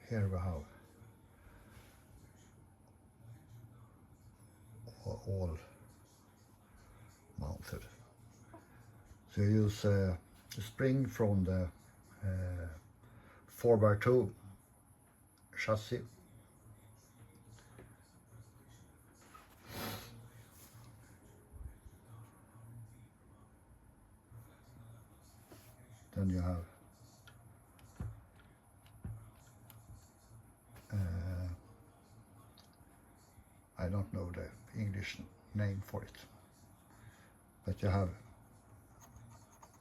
here we have all mounted. So you use the spring from the 4x2 chassis. Then you have I don't know the English name for it, but you have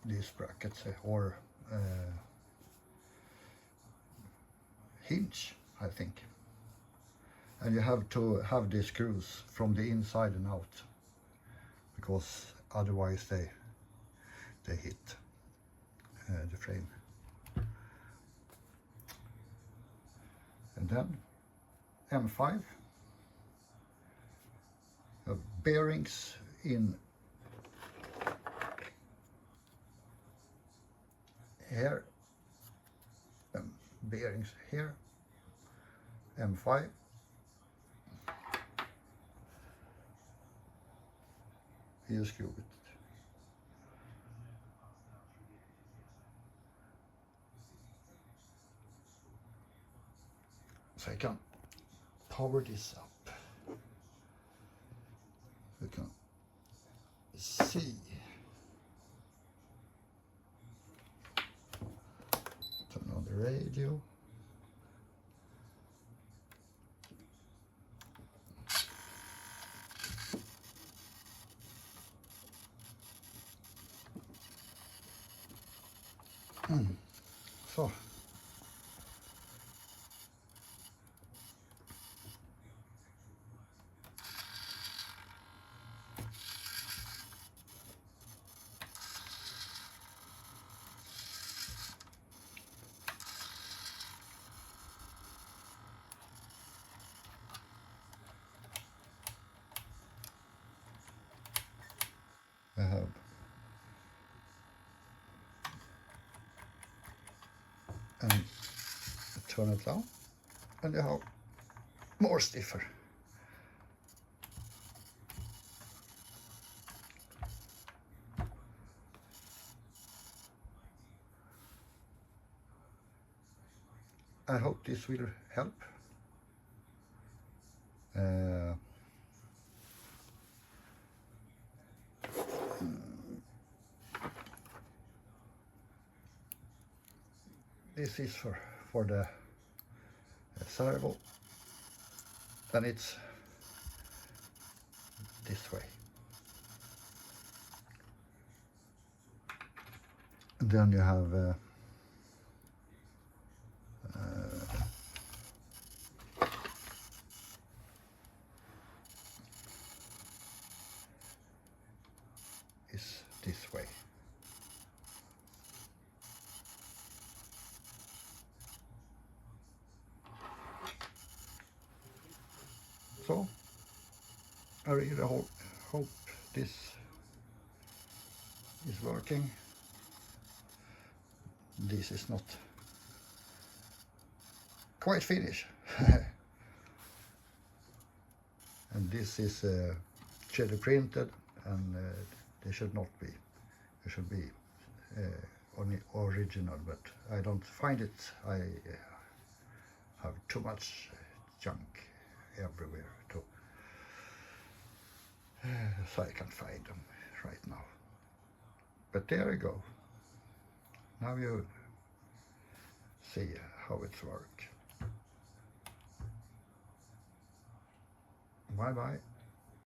these brackets or hinge, I think, and you have to have the screws from the inside and out, because otherwise they hit the frame. And then M5 bearings in here, bearings here, M5, you screw it. So I can power this up. You can see. Turn on the radio. So. I have and turn it down, and you have more stiffer. I hope this will help. This is for the servo, and it's this way. And then you have is this way. So I really hope this is working. This is not quite finished. And this is 3D printed, and they should not be. It should be only original, but I don't find it. I have too much junk everywhere too, so I can't find them right now. But there you go. Now you see how it's work. Bye bye.